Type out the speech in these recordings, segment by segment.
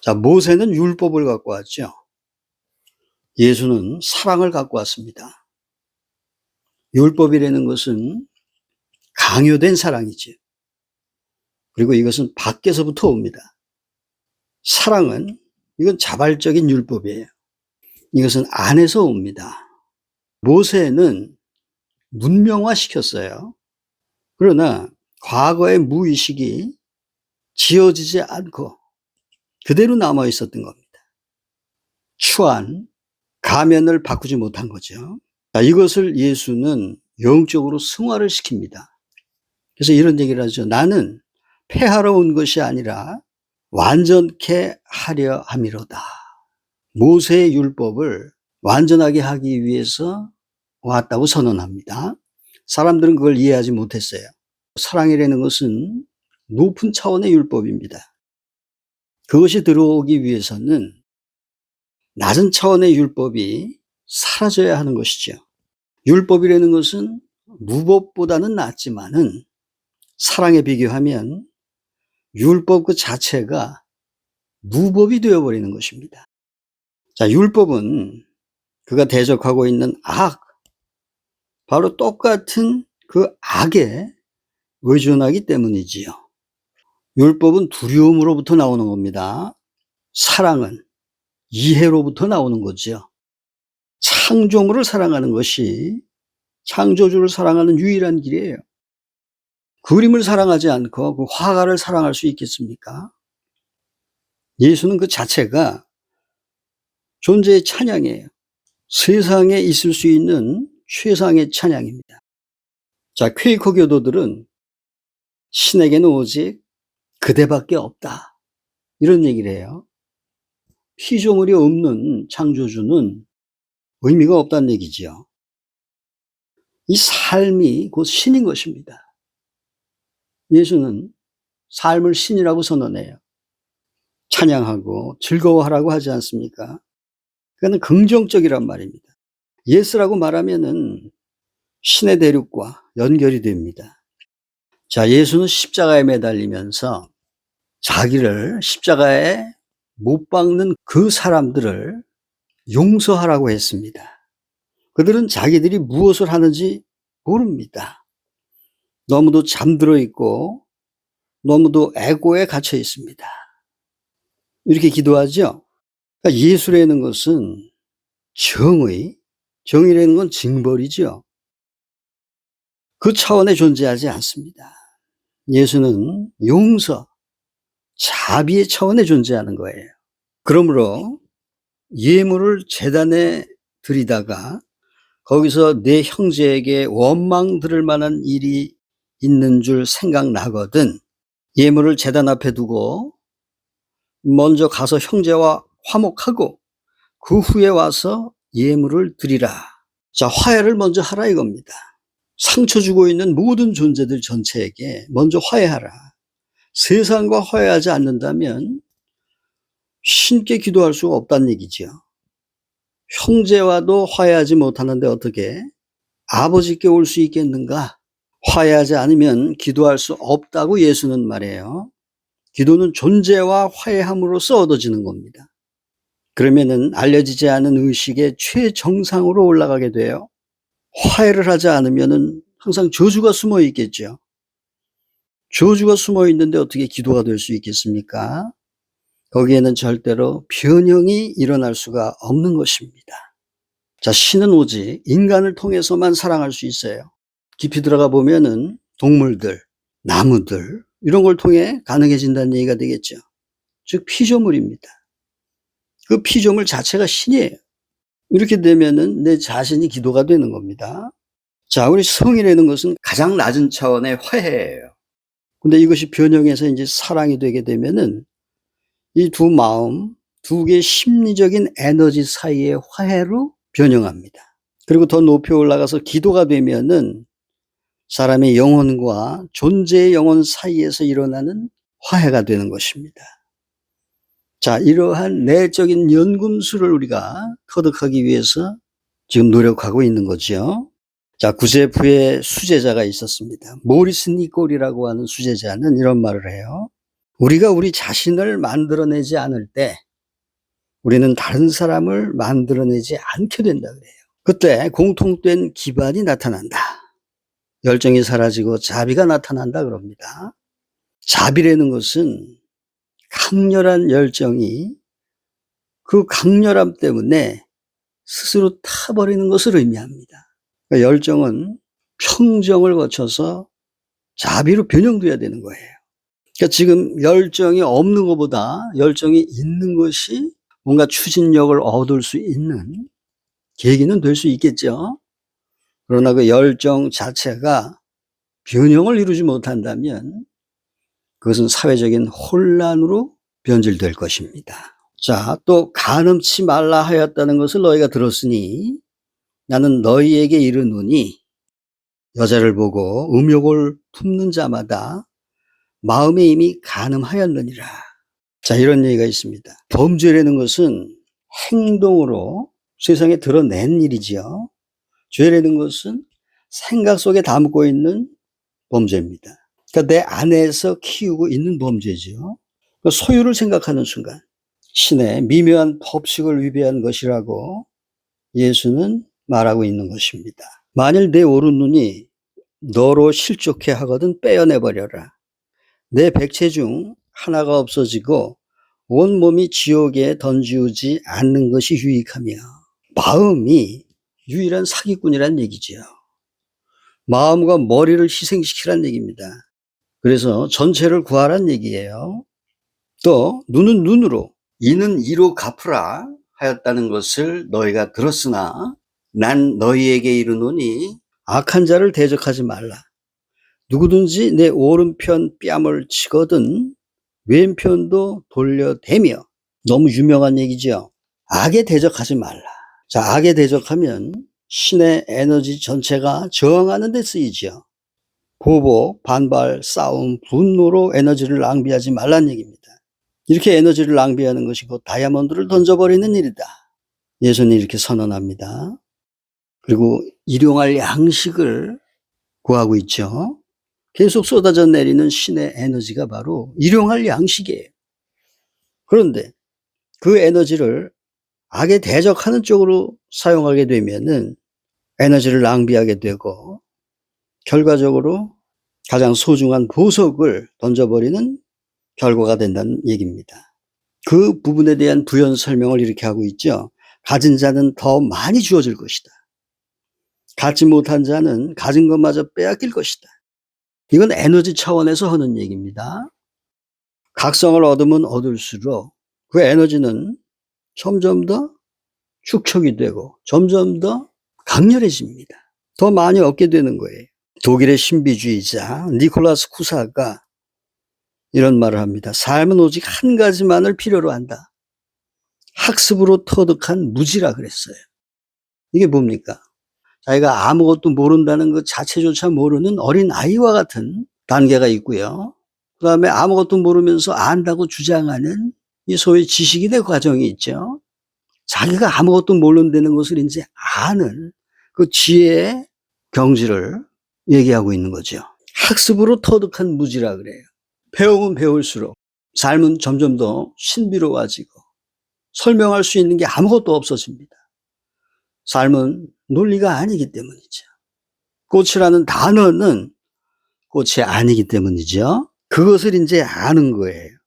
자, 모세는 율법을 갖고 왔죠. 예수는 사랑을 갖고 왔습니다. 율법이라는 것은 강요된 사랑이죠. 그리고 이것은 밖에서부터 옵니다. 사랑은 이건 자발적인 율법이에요. 이것은 안에서 옵니다. 모세는 문명화시켰어요. 그러나 과거의 무의식이 지워지지 않고 그대로 남아 있었던 겁니다. 추한 가면을 바꾸지 못한 거죠. 자, 이것을 예수는 영적으로 승화를 시킵니다. 그래서 이런 얘기를 하죠. 나는 폐하러 온 것이 아니라 완전케 하려 함이로다. 모세의 율법을 완전하게 하기 위해서 왔다고 선언합니다. 사람들은 그걸 이해하지 못했어요. 사랑이라는 것은 높은 차원의 율법입니다. 그것이 들어오기 위해서는 낮은 차원의 율법이 사라져야 하는 것이죠. 율법이라는 것은 무법보다는 낫지만은 사랑에 비교하면 율법 그 자체가 무법이 되어버리는 것입니다. 자, 율법은 그가 대적하고 있는 악, 바로 똑같은 그 악에 의존하기 때문이지요. 율법은 두려움으로부터 나오는 겁니다. 사랑은 이해로부터 나오는 거죠. 창조물을 사랑하는 것이 창조주를 사랑하는 유일한 길이에요. 그림을 사랑하지 않고 그 화가를 사랑할 수 있겠습니까? 예수는 그 자체가 존재의 찬양이에요. 세상에 있을 수 있는 최상의 찬양입니다. 자, 퀘이커 교도들은 신에게는 오직 그대밖에 없다, 이런 얘기를 해요. 피조물이 없는 창조주는 의미가 없다는 얘기지요. 이 삶이 곧 신인 것입니다. 예수는 삶을 신이라고 선언해요. 찬양하고 즐거워하라고 하지 않습니까? 그거는 긍정적이란 말입니다. 예스라고 말하면은 신의 대륙과 연결이 됩니다. 자, 예수는 십자가에 매달리면서 자기를 십자가에 못 박는 그 사람들을 용서하라고 했습니다. 그들은 자기들이 무엇을 하는지 모릅니다. 너무도 잠들어 있고 너무도 에고에 갇혀 있습니다. 이렇게 기도하죠. 그러니까 예수라는 것은 정의라는 건 징벌이죠. 그 차원에 존재하지 않습니다. 예수는 용서, 자비의 차원에 존재하는 거예요. 그러므로 예물을 제단에 드리다가 거기서 내 형제에게 원망 들을 만한 일이 있는 줄 생각나거든 예물을 제단 앞에 두고 먼저 가서 형제와 화목하고 그 후에 와서 예물을 드리라. 자, 화해를 먼저 하라 이겁니다. 상처 주고 있는 모든 존재들 전체에게 먼저 화해하라. 세상과 화해하지 않는다면 신께 기도할 수가 없다는 얘기죠. 형제와도 화해하지 못하는데 어떻게 아버지께 올 수 있겠는가? 화해하지 않으면 기도할 수 없다고 예수는 말해요. 기도는 존재와 화해함으로써 얻어지는 겁니다. 그러면은 알려지지 않은 의식의 최정상으로 올라가게 돼요. 화해를 하지 않으면은 항상 저주가 숨어 있겠죠. 저주가 숨어 있는데 어떻게 기도가 될 수 있겠습니까? 거기에는 절대로 변형이 일어날 수가 없는 것입니다. 자, 신은 오직 인간을 통해서만 사랑할 수 있어요. 깊이 들어가 보면은 동물들, 나무들 이런 걸 통해 가능해진다는 얘기가 되겠죠. 즉 피조물입니다. 그 피조물 자체가 신이에요. 이렇게 되면은 내 자신이 기도가 되는 겁니다. 자, 우리 성이라는 것은 가장 낮은 차원의 화해예요. 근데 이것이 변형해서 이제 사랑이 되게 되면은 이 두 마음, 두 개의 심리적인 에너지 사이의 화해로 변형합니다. 그리고 더 높이 올라가서 기도가 되면은 사람의 영혼과 존재의 영혼 사이에서 일어나는 화해가 되는 것입니다. 자, 이러한 내적인 연금술을 우리가 터득하기 위해서 지금 노력하고 있는 거죠. 자, 구세프의 수제자가 있었습니다. 모리스 니콜이라고 하는 수제자는 이런 말을 해요. 우리가 우리 자신을 만들어내지 않을 때 우리는 다른 사람을 만들어내지 않게 된다 그래요. 그때 공통된 기반이 나타난다. 열정이 사라지고 자비가 나타난다 그럽니다. 자비라는 것은 강렬한 열정이 그 강렬함 때문에 스스로 타버리는 것을 의미합니다. 그러니까 열정은 평정을 거쳐서 자비로 변형돼야 되는 거예요. 그러니까 지금 열정이 없는 것보다 열정이 있는 것이 뭔가 추진력을 얻을 수 있는 계기는 될 수 있겠죠. 그러나 그 열정 자체가 변형을 이루지 못한다면 그것은 사회적인 혼란으로 변질될 것입니다. 자, 또 간음치 말라 하였다는 것을 너희가 들었으니 나는 너희에게 이르노니 여자를 보고 음욕을 품는 자마다 마음에 이미 간음하였느니라. 자, 이런 얘기가 있습니다. 범죄라는 것은 행동으로 세상에 드러낸 일이지요. 죄라는 것은 생각 속에 담고 있는 범죄입니다. 그러니까 내 안에서 키우고 있는 범죄죠. 소유를 생각하는 순간 신의 미묘한 법칙을 위배한 것이라고 예수는 말하고 있는 것입니다. 만일 내 오른눈이 너로 실족해 하거든 빼어내버려라. 내 백체 중 하나가 없어지고 온 몸이 지옥에 던지우지 않는 것이 유익하며 마음이 유일한 사기꾼이란 얘기죠. 마음과 머리를 희생시키란 얘기입니다. 그래서 전체를 구하란 얘기예요. 또 눈은 눈으로 이는 이로 갚으라 하였다는 것을 너희가 들었으나 난 너희에게 이르노니 악한 자를 대적하지 말라. 누구든지 내 오른편 뺨을 치거든 왼편도 돌려대며. 너무 유명한 얘기죠. 악에 대적하지 말라. 자, 악에 대적하면 신의 에너지 전체가 저항하는 데 쓰이죠. 보복, 반발, 싸움, 분노로 에너지를 낭비하지 말란 얘기입니다. 이렇게 에너지를 낭비하는 것이 곧 다이아몬드를 던져버리는 일이다. 예수는 이렇게 선언합니다. 그리고 일용할 양식을 구하고 있죠. 계속 쏟아져 내리는 신의 에너지가 바로 일용할 양식이에요. 그런데 그 에너지를 악에 대적하는 쪽으로 사용하게 되면은 에너지를 낭비하게 되고 결과적으로 가장 소중한 보석을 던져버리는 결과가 된다는 얘기입니다. 그 부분에 대한 부연 설명을 이렇게 하고 있죠. 가진 자는 더 많이 주어질 것이다. 갖지 못한 자는 가진 것마저 빼앗길 것이다. 이건 에너지 차원에서 하는 얘기입니다. 각성을 얻으면 얻을수록 그 에너지는 점점 더 축적이 되고 점점 더 강렬해집니다. 더 많이 얻게 되는 거예요. 독일의 신비주의자 니콜라스 쿠사가 이런 말을 합니다. 삶은 오직 한 가지만을 필요로 한다. 학습으로 터득한 무지라 그랬어요. 이게 뭡니까? 자기가 아무것도 모른다는 것 자체조차 모르는 어린 아이와 같은 단계가 있고요. 그 다음에 아무것도 모르면서 안다고 주장하는 이 소위 지식인의 과정이 있죠. 자기가 아무것도 모른다는 것을 이제 아는 그 지혜의 경지를 얘기하고 있는 거죠. 학습으로 터득한 무지라 그래요. 배우면 배울수록 삶은 점점 더 신비로워지고 설명할 수 있는 게 아무것도 없어집니다. 삶은 논리가 아니기 때문이죠. 꽃이라는 단어는 꽃이 아니기 때문이죠. 그것을 이제 아는 거예요.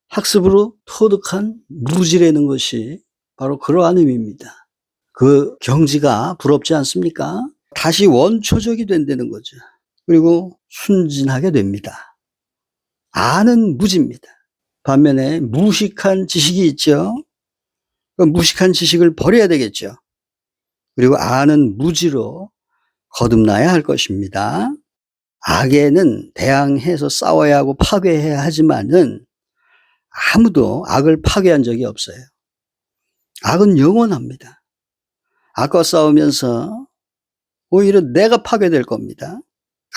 학습으로 터득한 무지라는 것이 바로 그러한 의미입니다. 그 경지가 부럽지 않습니까? 다시 원초적이 된다는 거죠. 그리고 순진하게 됩니다. 아는 무지입니다. 반면에 무식한 지식이 있죠. 그 무식한 지식을 버려야 되겠죠. 그리고 아는 무지로 거듭나야 할 것입니다. 악에는 대항해서 싸워야 하고 파괴해야 하지만은 아무도 악을 파괴한 적이 없어요. 악은 영원합니다. 악과 싸우면서 오히려 내가 파괴될 겁니다.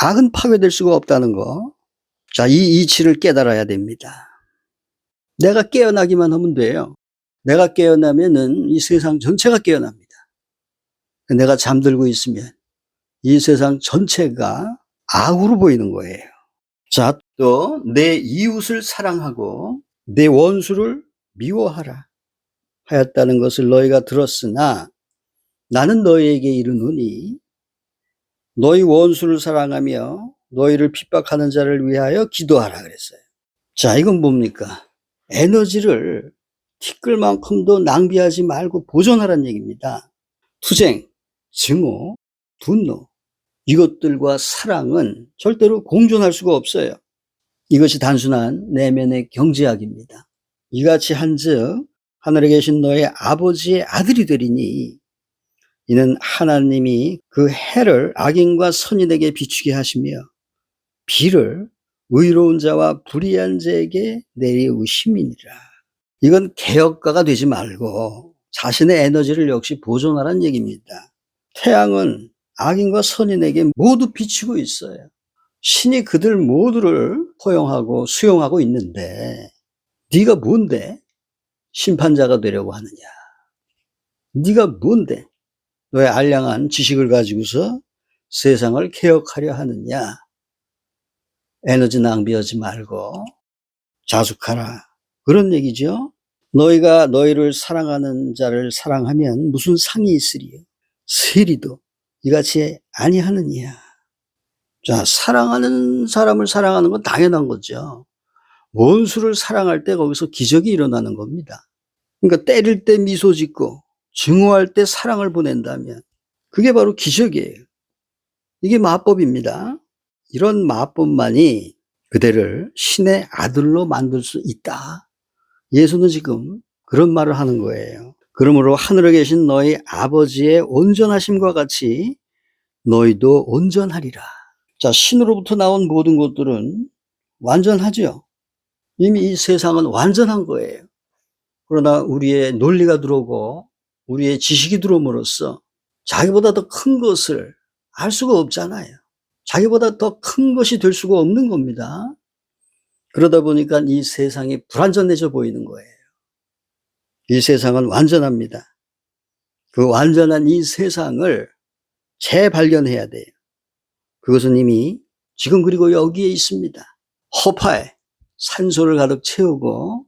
악은 파괴될 수가 없다는 거. 자, 이 이치를 깨달아야 됩니다. 내가 깨어나기만 하면 돼요. 내가 깨어나면은 이 세상 전체가 깨어납니다. 내가 잠들고 있으면 이 세상 전체가 악으로 보이는 거예요. 자, 또 내 이웃을 사랑하고 내 원수를 미워하라 하였다는 것을 너희가 들었으나 나는 너희에게 이르노니 너희 원수를 사랑하며 너희를 핍박하는 자를 위하여 기도하라 그랬어요. 자, 이건 뭡니까? 에너지를 티끌만큼도 낭비하지 말고 보존하라는 얘기입니다. 투쟁, 증오, 분노, 이것들과 사랑은 절대로 공존할 수가 없어요. 이것이 단순한 내면의 경제학입니다. 이같이 한즉 하늘에 계신 너의 아버지의 아들이 되리니 이는 하나님이 그 해를 악인과 선인에게 비추게 하시며 비를 의로운 자와 불의한 자에게 내리우심이니라. 이건 개혁가가 되지 말고 자신의 에너지를 역시 보존하라는 얘기입니다. 태양은 악인과 선인에게 모두 비치고 있어요. 신이 그들 모두를 포용하고 수용하고 있는데 네가 뭔데 심판자가 되려고 하느냐? 네가 뭔데 너의 알량한 지식을 가지고서 세상을 개혁하려 하느냐? 에너지 낭비하지 말고 자숙하라. 그런 얘기죠. 너희가 너희를 사랑하는 자를 사랑하면 무슨 상이 있으리요? 세리도 이같이 아니하느냐? 자, 사랑하는 사람을 사랑하는 건 당연한 거죠. 원수를 사랑할 때 거기서 기적이 일어나는 겁니다. 그러니까 때릴 때 미소 짓고 증오할 때 사랑을 보낸다면 그게 바로 기적이에요. 이게 마법입니다. 이런 마법만이 그대를 신의 아들로 만들 수 있다. 예수는 지금 그런 말을 하는 거예요. 그러므로 하늘에 계신 너희 아버지의 온전하심과 같이 너희도 온전하리라. 자, 신으로부터 나온 모든 것들은 완전하죠. 이미 이 세상은 완전한 거예요. 그러나 우리의 논리가 들어오고 우리의 지식이 들어옴으로써 자기보다 더 큰 것을 알 수가 없잖아요. 자기보다 더 큰 것이 될 수가 없는 겁니다. 그러다 보니까 이 세상이 불완전해져 보이는 거예요. 이 세상은 완전합니다. 그 완전한 이 세상을 재발견해야 돼요. 그것은 이미 지금 그리고 여기에 있습니다. 허파에 산소를 가득 채우고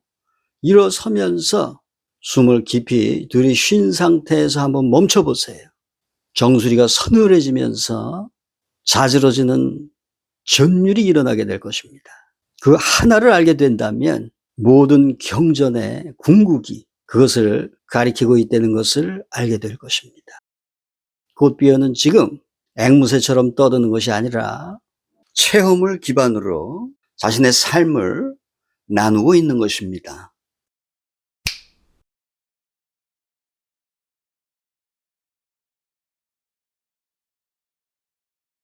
일어서면서 숨을 깊이 들이쉰 상태에서 한번 멈춰보세요. 정수리가 서늘해지면서 자지러지는 전율이 일어나게 될 것입니다. 그 하나를 알게 된다면 모든 경전의 궁극이 그것을 가리키고 있다는 것을 알게 될 것입니다. 굿비어는 지금 앵무새처럼 떠드는 것이 아니라 체험을 기반으로 자신의 삶을 나누고 있는 것입니다.